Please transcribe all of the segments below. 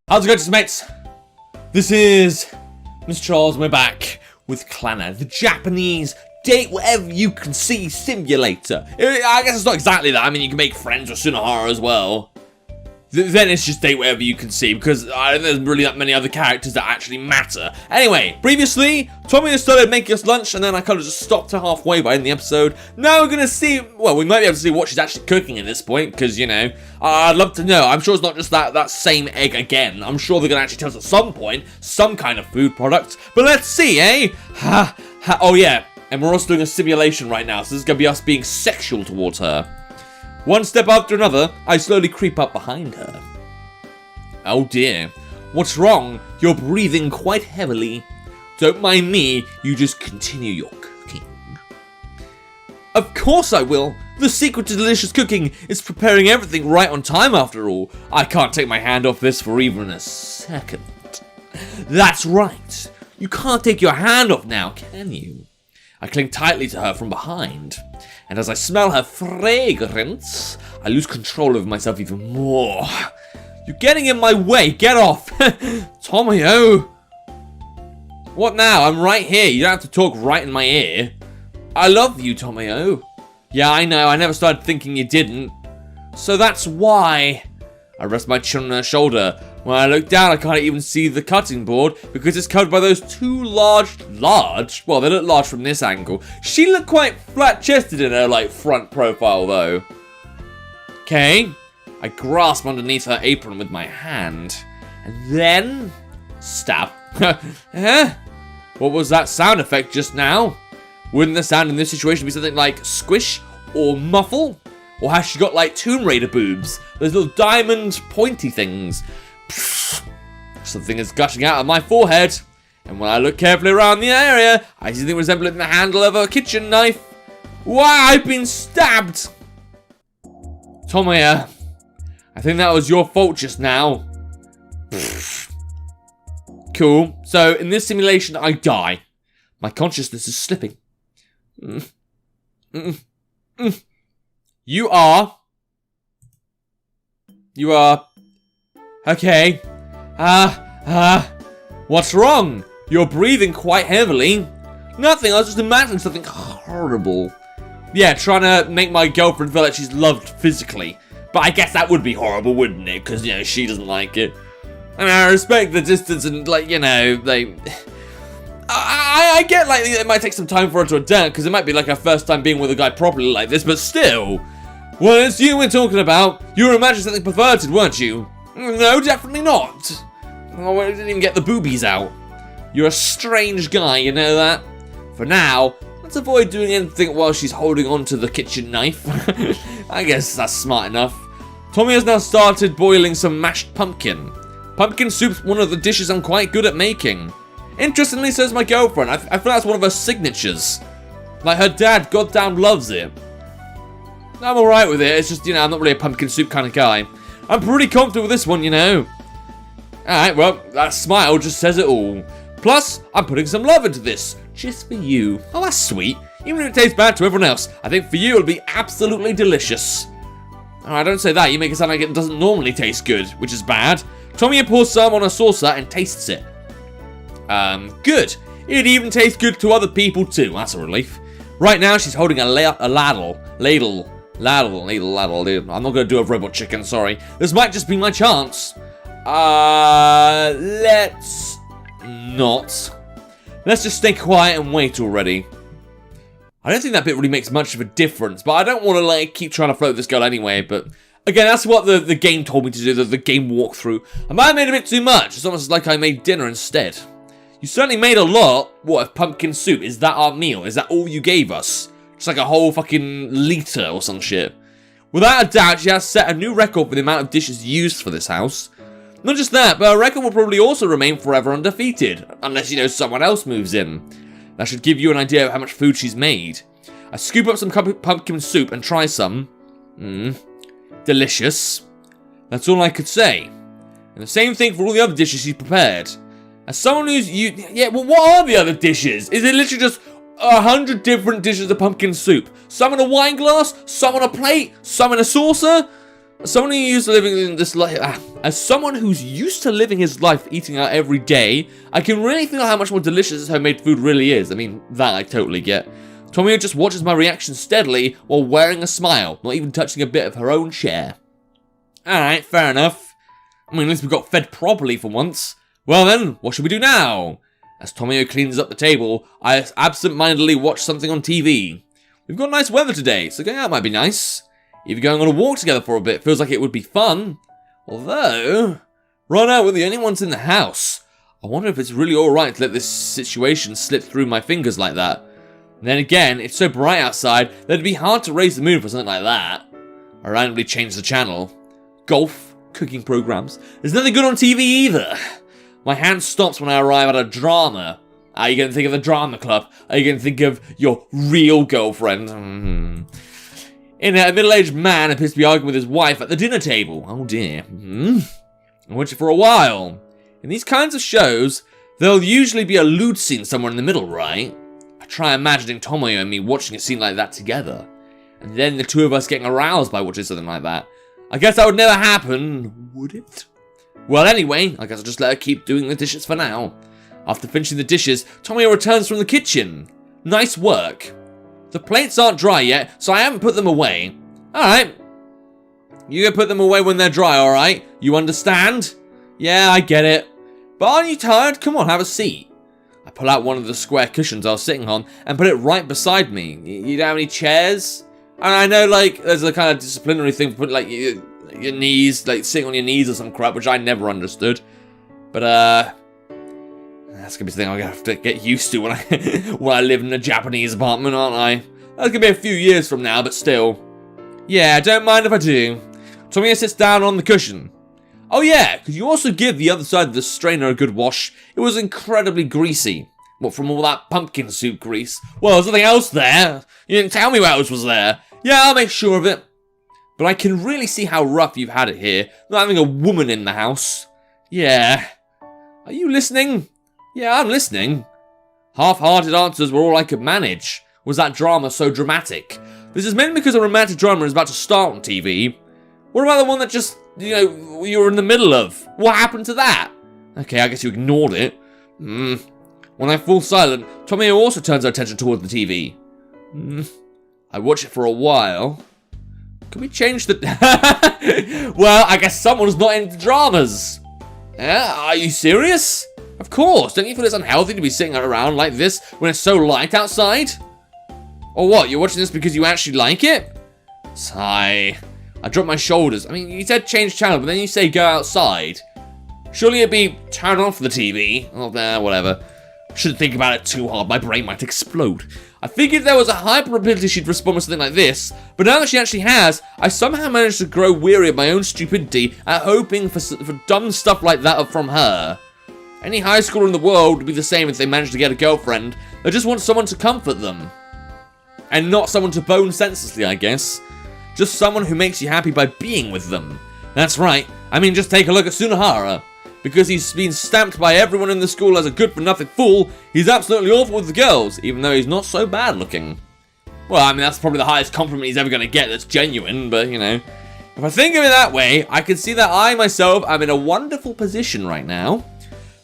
How's it going, mates? This is Mrjacharles, and we're back with Clannad, the Japanese date whatever you can see simulator. I guess it's not exactly that. I mean, you can make friends with Sunohara as well. Then it's just date whatever you can see, because I don't think there's really that many other characters that actually matter. Anyway, previously, Tomoyo started making us lunch, and then I kind of just stopped her halfway by in the episode. Now we're gonna see, well, we might be able to see what she's actually cooking at this point, because, you know, I'd love to know. I'm sure it's not just that same egg again. I'm sure they're gonna actually tell us at some point some kind of food product. But let's see, eh? Oh yeah, and we're also doing a simulation right now, so this is gonna be us being sexual towards her. One step after another, I slowly creep up behind her. Oh dear, what's wrong? You're breathing quite heavily. Don't mind me, you just continue your cooking. Of course I will. The secret to delicious cooking is preparing everything right on time after all. I can't take my hand off this for even a second. That's right. You can't take your hand off now, can you? I cling tightly to her from behind, and as I smell her fragrance, I lose control of myself even more. You're getting in my way, get off! Tomoyo! What now? I'm right here, you don't have to talk right in my ear. I love you, Tomoyo. Yeah, I know, I never started thinking you didn't. So that's why. I rest my chin on her shoulder. When I look down, I can't even see the cutting board because it's covered by those two large, well, they look large from this angle. She looked quite flat-chested in her, like, front profile, though. Okay. I grasp underneath her apron with my hand. And then, stab. Huh? What was that sound effect just now? Wouldn't the sound in this situation be something like squish or muffle? Or has she got, like, Tomb Raider boobs? Those little diamond pointy things. Something is gushing out of my forehead, and when I look carefully around the area, I see something resembling the handle of a kitchen knife. Why, I've been stabbed! Tomoyo, I think that was your fault just now. Cool. So, in this simulation, I die. My consciousness is slipping. You are... Okay. What's wrong? You're breathing quite heavily. Nothing, I was just imagining something horrible. Yeah, trying to make my girlfriend feel like she's loved physically. But I guess that would be horrible, wouldn't it? Because, you know, she doesn't like it. I mean, I respect the distance and, like, you know, I get, like, it might take some time for her to adapt, because it might be, like, her first time being with a guy properly like this, but still. Well, it's you we're talking about. You were imagining something perverted, weren't you? No, definitely not. Oh, I didn't even get the boobies out. You're a strange guy, you know that? For now, let's avoid doing anything while she's holding on to the kitchen knife. I guess that's smart enough. Tommy has now started boiling some mashed pumpkin. Pumpkin soup's one of the dishes I'm quite good at making. Interestingly, so is my girlfriend. I feel that's one of her signatures. Like, her dad goddamn loves it. I'm alright with it, it's just, you know, I'm not really a pumpkin soup kind of guy. I'm pretty confident with this one, you know. Alright, well, that smile just says it all. Plus, I'm putting some love into this, just for you. Oh, that's sweet. Even if it tastes bad to everyone else, I think for you it'll be absolutely delicious. Alright, don't say that, you make it sound like it doesn't normally taste good, which is bad. Tomoyo pours some on a saucer and tastes it. Good. It even tastes good to other people too, that's a relief. Right now, she's holding a ladle. I'm not gonna do a robot chicken, sorry. This might just be my chance. Let's not. Let's just stay quiet and wait already. I don't think that bit really makes much of a difference, but I don't want to, like, keep trying to float this girl anyway, but... Again, that's what the game told me to do, the game walkthrough. I might have made a bit too much. It's almost like I made dinner instead. You certainly made a lot. What, of pumpkin soup? Is that our meal? Is that all you gave us? Just like a whole fucking liter or some shit. Without a doubt, she has set a new record for the amount of dishes used for this house. Not just that, but her record will probably also remain forever undefeated. Unless, you know, someone else moves in. That should give you an idea of how much food she's made. I scoop up some pumpkin soup and try some. Delicious. That's all I could say. And the same thing for all the other dishes she's prepared. As someone who's yeah, well, what are the other dishes? Is it literally just 100 different dishes of pumpkin soup? Some in a wine glass, some on a plate, some in a saucer? As someone who's used to living his life eating out every day, I can really feel how much more delicious this homemade food really is. I mean, that I totally get. Tomoyo just watches my reaction steadily while wearing a smile, not even touching a bit of her own share. Alright, fair enough. I mean, at least we got fed properly for once. Well then, what should we do now? As Tomoyo cleans up the table, I absent-mindedly watch something on TV. We've got nice weather today, so going out might be nice. Even going on a walk together for a bit feels like it would be fun. Although, right now we're the only ones in the house. I wonder if it's really alright to let this situation slip through my fingers like that. And then again, it's so bright outside that it'd be hard to raise the mood for something like that. I randomly change the channel. Golf, cooking programs. There's nothing good on TV either. My hand stops when I arrive at a drama. Are you going to think of the drama club? Are you going to think of your real girlfriend? In a middle-aged man appears to be arguing with his wife at the dinner table. Oh dear. I watch it for a while. In these kinds of shows, there'll usually be a lewd scene somewhere in the middle, right? I try imagining Tomoyo and me watching a scene like that together. And then the two of us getting aroused by watching something like that. I guess that would never happen, would it? Well, anyway, I guess I'll just let her keep doing the dishes for now. After finishing the dishes, Tomoyo returns from the kitchen. Nice work. The plates aren't dry yet, so I haven't put them away. Alright. You go put them away when they're dry, alright? You understand? Yeah, I get it. But aren't you tired? Come on, have a seat. I pull out one of the square cushions I was sitting on and put it right beside me. You don't have any chairs? And I know, like, there's a kind of disciplinary thing for putting, like, your knees, like, sitting on your knees or some crap, which I never understood. But, that's gonna be something I'm gonna have to get used to when I live in a Japanese apartment, aren't I? That's gonna be a few years from now, but still. Yeah, don't mind if I do. Tomoyo sits down on the cushion. Oh yeah, could you also give the other side of the strainer a good wash? It was incredibly greasy. What, from all that pumpkin soup grease? Well, there's nothing else there. You didn't tell me what else was there. Yeah, I'll make sure of it. But I can really see how rough you've had it here, not having a woman in the house. Yeah. Are you listening? Yeah, I'm listening. Half-hearted answers were all I could manage. Was that drama so dramatic? This is mainly because a romantic drama is about to start on TV. What about the one that just, you were in the middle of? What happened to that? Okay, I guess you ignored it. When I fall silent, Tomoyo also turns her attention towards the TV. I watch it for a while. Can we change the... Well, I guess someone's not into dramas. Are you serious? Of course. Don't you feel it's unhealthy to be sitting around like this when it's so light outside? Or what? You're watching this because you actually like it? Sigh. I drop my shoulders. I mean, you said change channel, but then you say go outside. Surely it'd be turn off the TV. Oh, whatever. Shouldn't think about it too hard. My brain might explode. I figured there was a high probability she'd respond with something like this, but now that she actually has, I somehow managed to grow weary of my own stupidity at hoping for dumb stuff like that from her. Any high schooler in the world would be the same if they managed to get a girlfriend. They just want someone to comfort them. And not someone to bone senselessly, I guess. Just someone who makes you happy by being with them. That's right. I mean, just take a look at Sunahara. Because he's been stamped by everyone in the school as a good-for-nothing fool, he's absolutely awful with the girls, even though he's not so bad looking. Well, I mean, that's probably the highest compliment he's ever going to get that's genuine, but, If I think of it that way, I can see that I, myself, am in a wonderful position right now.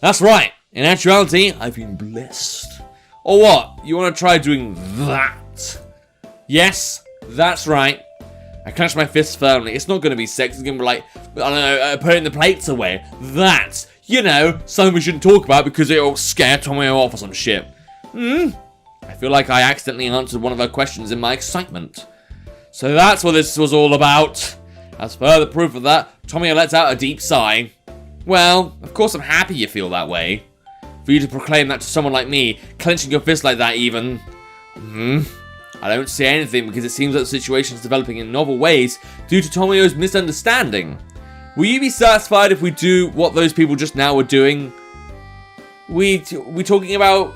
That's right. In actuality, I've been blessed. Or what? You want to try doing that? Yes, that's right. I clench my fists firmly. It's not going to be sex. It's going to be like, I don't know, putting the plates away. That, something we shouldn't talk about because it'll scare Tomoyo off or some shit. I feel like I accidentally answered one of her questions in my excitement. So that's what this was all about. As further proof of that, Tomoyo lets out a deep sigh. Well, of course I'm happy you feel that way. For you to proclaim that to someone like me, clenching your fist like that even. I don't say anything because it seems like the situation is developing in novel ways due to Tomoyo's misunderstanding. Will you be satisfied if we do what those people just now were doing? We talking about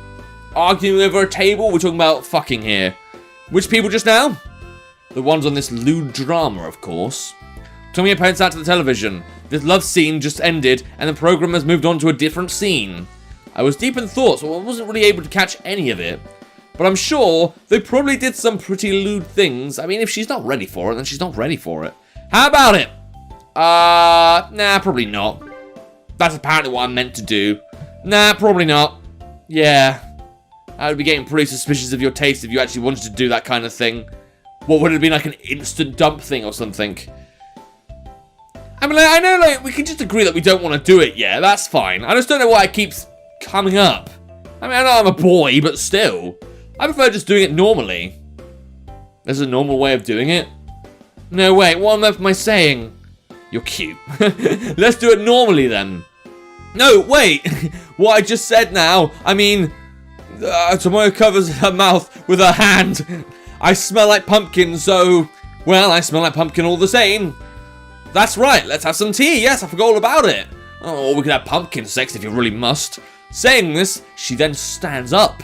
arguing over a table? We're talking about fucking here. Which people just now? The ones on this lewd drama, of course. Tomoyo points out to the television. This love scene just ended and the program has moved on to a different scene. I was deep in thought, so I wasn't really able to catch any of it. But I'm sure they probably did some pretty lewd things. I mean, if she's not ready for it, then she's not ready for it. How about it? Nah, probably not. That's apparently what I'm meant to do. Nah, probably not. Yeah. I would be getting pretty suspicious of your taste if you actually wanted to do that kind of thing. What, would it be like an instant dump thing or something? I mean, like, I know, like, we can just agree that we don't want to do it, yeah, that's fine. I just don't know why it keeps coming up. I mean, I know I'm a boy, but still. I prefer just doing it normally. There's a normal way of doing it? No, wait, what am I saying? You're cute. Let's do it normally, then. No, wait! What I just said now, I mean... Tomoyo covers her mouth with her hand. I smell like pumpkin, so... Well, I smell like pumpkin all the same. That's right, let's have some tea. Yes, I forgot all about it. Oh, we could have pumpkin sex if you really must. Saying this, she then stands up.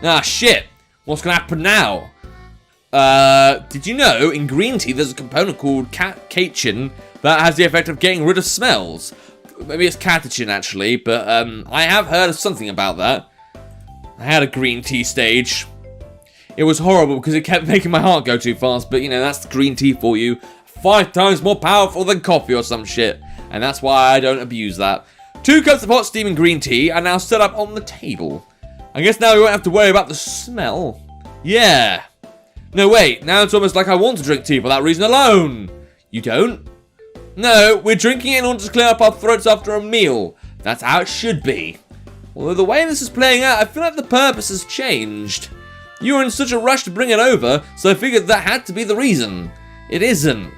Ah, shit. What's gonna happen now? Did you know in green tea there's a component called catechin that has the effect of getting rid of smells? Maybe it's catechin actually, but I have heard of something about that. I had a green tea stage. It was horrible because it kept making my heart go too fast, but you know, that's green tea for you. 5 times more powerful than coffee or some shit. And that's why I don't abuse that. 2 cups of hot steaming green tea are now set up on the table. I guess now we won't have to worry about the smell. Yeah. No, wait, now it's almost like I want to drink tea for that reason alone. You don't? No, we're drinking it in order to clear up our throats after a meal. That's how it should be. Although the way this is playing out, I feel like the purpose has changed. You were in such a rush to bring it over, so I figured that had to be the reason. It isn't.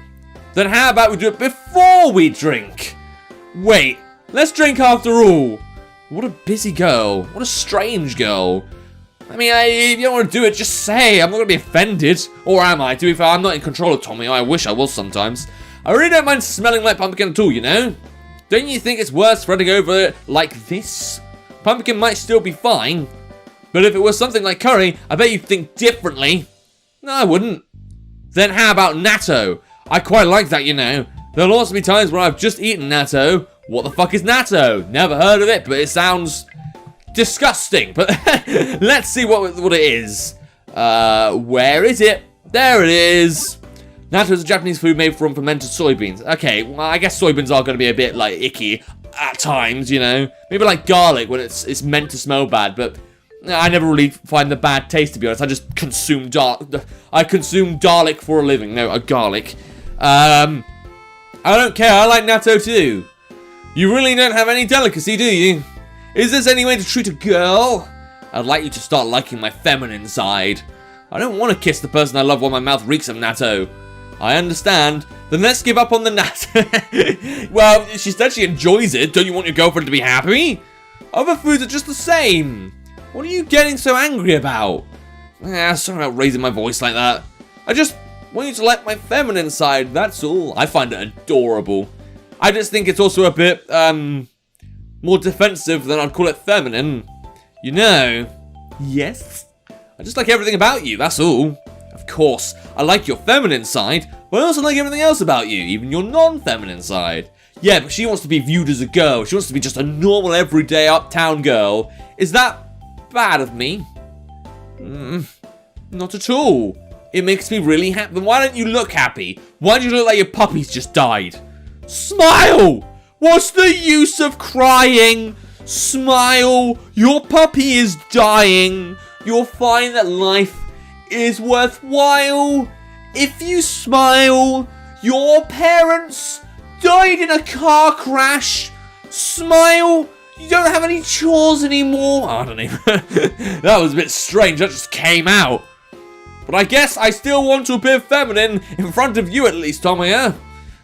Then how about we do it before we drink? Wait, let's drink after all. What a busy girl. What a strange girl. I mean, if you don't want to do it, just say. I'm not going to be offended. Or am I? To be fair, I'm not in control of Tomoyo. I wish I was sometimes. I really don't mind smelling like pumpkin at all, you know? Don't you think it's worth spreading over it like this? Pumpkin might still be fine. But if it was something like curry, I bet you'd think differently. No, I wouldn't. Then how about natto? I quite like that, you know. There'll also be times where I've just eaten natto. What the fuck is natto? Never heard of it, but it sounds disgusting. But let's see what it is. Where is it? There it is. Natto is a Japanese food made from fermented soybeans. Okay, well, I guess soybeans are going to be a bit, like, icky at times, you know. Maybe like garlic when it's meant to smell bad, but I never really find the bad taste, to be honest. I just consume garlic for a living. No, a garlic. I don't care. I like natto too. You really don't have any delicacy, do you? Is this any way to treat a girl? I'd like you to start liking my feminine side. I don't want to kiss the person I love while my mouth reeks of natto. I understand. Then let's give up on the natto. Well, she said she enjoys it. Don't you want your girlfriend to be happy? Other foods are just the same. What are you getting so angry about? Sorry about raising my voice like that. I just want you to like my feminine side, that's all. I find it adorable. I just think it's also a bit, more defensive than I'd call it feminine. You know? Yes? I just like everything about you, that's all. Of course, I like your feminine side, but I also like everything else about you, even your non-feminine side. Yeah, but she wants to be viewed as a girl. She wants to be just a normal, everyday, uptown girl. Is that bad of me? Not at all. It makes me really happy. Then why don't you look happy? Why do you look like your puppy's just died? Smile! What's the use of crying? Smile! Your puppy is dying. You'll find that life is worthwhile. If you smile, your parents died in a car crash. Smile! You don't have any chores anymore. I don't know. That was a bit strange. That just came out. But I guess I still want to appear feminine in front of you at least, Tomoyo.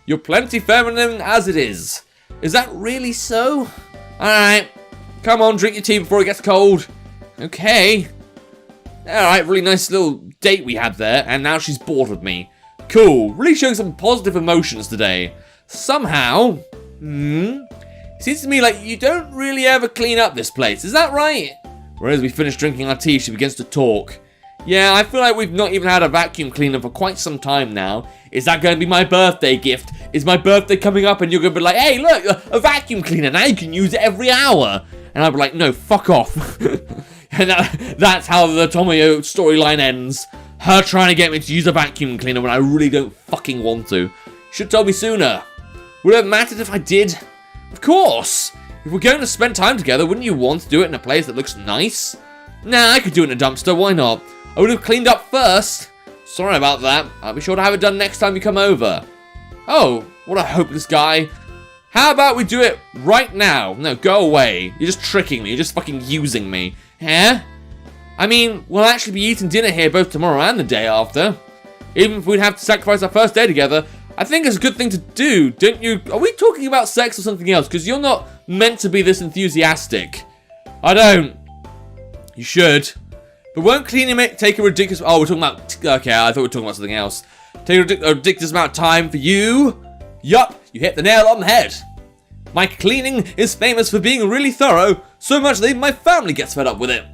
You're plenty feminine as it is. Is that really so? Alright. Come on, drink your tea before it gets cold. Okay. Alright, really nice little date we had there, and now she's bored with me. Cool. Really showing some positive emotions today. Somehow, it seems to me like you don't really ever clean up this place. Is that right? Whereas we finish drinking our tea, she begins to talk. Yeah, I feel like we've not even had a vacuum cleaner for quite some time now. Is that going to be my birthday gift? Is my birthday coming up and you're going to be like, hey, look, a vacuum cleaner. Now you can use it every hour. And I'll be like, no, fuck off. And that's how the Tomoyo storyline ends. Her trying to get me to use a vacuum cleaner when I really don't fucking want to. Should have told me sooner. Would it have mattered if I did? Of course! If we're going to spend time together, wouldn't you want to do it in a place that looks nice? Nah, I could do it in a dumpster, why not? I would have cleaned up first. Sorry about that. I'll be sure to have it done next time you come over. Oh, what a hopeless guy. How about we do it right now? No, go away. You're just tricking me. You're just fucking using me. Huh? I mean, we'll actually be eating dinner here both tomorrow and the day after. Even if we'd have to sacrifice our first day together, I think it's a good thing to do, don't you? Are we talking about sex or something else? Because you're not meant to be this enthusiastic. I don't. You should. But won't cleaning take a ridiculous... Oh, we're talking about... Okay, I thought we were talking about something else. Take a ridiculous amount of time for you? Yup, you hit the nail on the head. My cleaning is famous for being really thorough, so much that even my family gets fed up with it.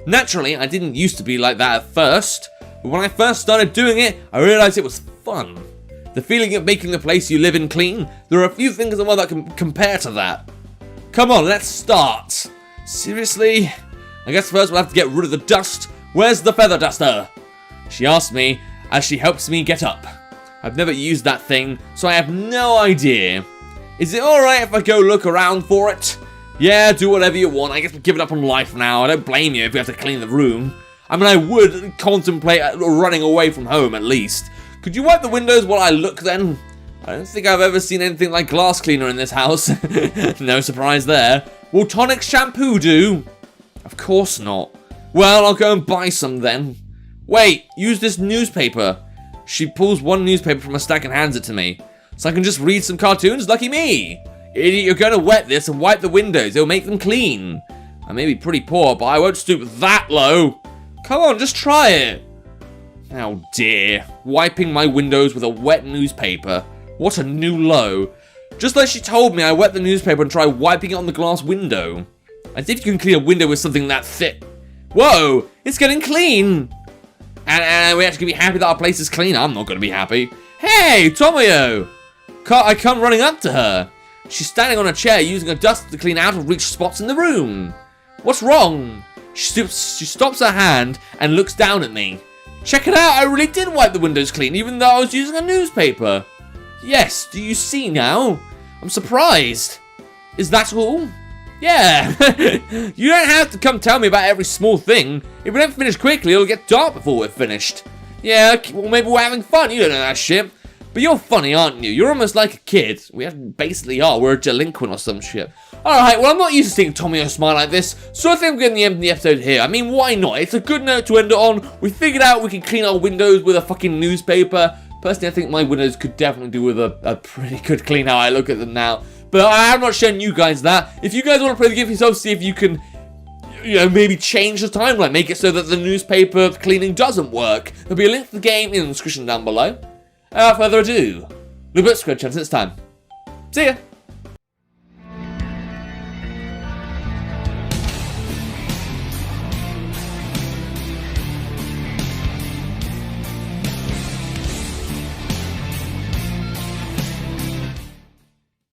Naturally, I didn't used to be like that at first, but when I first started doing it, I realized it was fun. The feeling of making the place you live in clean, there are a few things in the world that can compare to that. Come on, let's start. Seriously? I guess first we'll have to get rid of the dust. Where's the feather duster? She asked me as she helps me get up. I've never used that thing, so I have no idea. Is it alright if I go look around for it? Yeah, do whatever you want. I guess we're giving up on life now. I don't blame you if you have to clean the room. I mean, I would contemplate running away from home at least. Could you wipe the windows while I look then? I don't think I've ever seen anything like glass cleaner in this house. No surprise there. Will tonic shampoo do? Of course not. Well, I'll go and buy some then. Wait, use this newspaper. She pulls one newspaper from a stack and hands it to me. So I can just read some cartoons? Lucky me! Idiot, you're going to wet this and wipe the windows. It'll make them clean. I may be pretty poor, but I won't stoop that low. Come on, just try it. Oh dear. Wiping my windows with a wet newspaper. What a new low. Just like she told me, I wet the newspaper and try wiping it on the glass window. As if you can clean a window with something that thick. Whoa, it's getting clean. And we're actually going to be happy that our place is clean. I'm not going to be happy. Hey, Tomoyo. I come running up to her. She's standing on a chair using a duster to clean out of reach spots in the room. What's wrong? She stops her hand and looks down at me. Check it out, I really did wipe the windows clean even though I was using a newspaper. Yes, do you see now? I'm surprised. Is that all? Yeah. You don't have to come tell me about every small thing. If we don't finish quickly, it'll get dark before we're finished. Yeah, well maybe we're having fun, you don't know that shit. But you're funny, aren't you? You're almost like a kid. We basically are. We're a delinquent or some shit. Alright, well, I'm not used to seeing Tomoyo smile like this, so I think I'm getting the end of the episode here. I mean, why not? It's a good note to end it on. We figured out we can clean our windows with a fucking newspaper. Personally, I think my windows could definitely do with a pretty good clean how I look at them now. But I have not shown you guys that. If you guys want to play the game for yourself, see if you can, you know, maybe change the timeline. Make it so that the newspaper cleaning doesn't work. There'll be a link to the game in the description down below. Without further ado, Mrjacharles, it's time. See ya!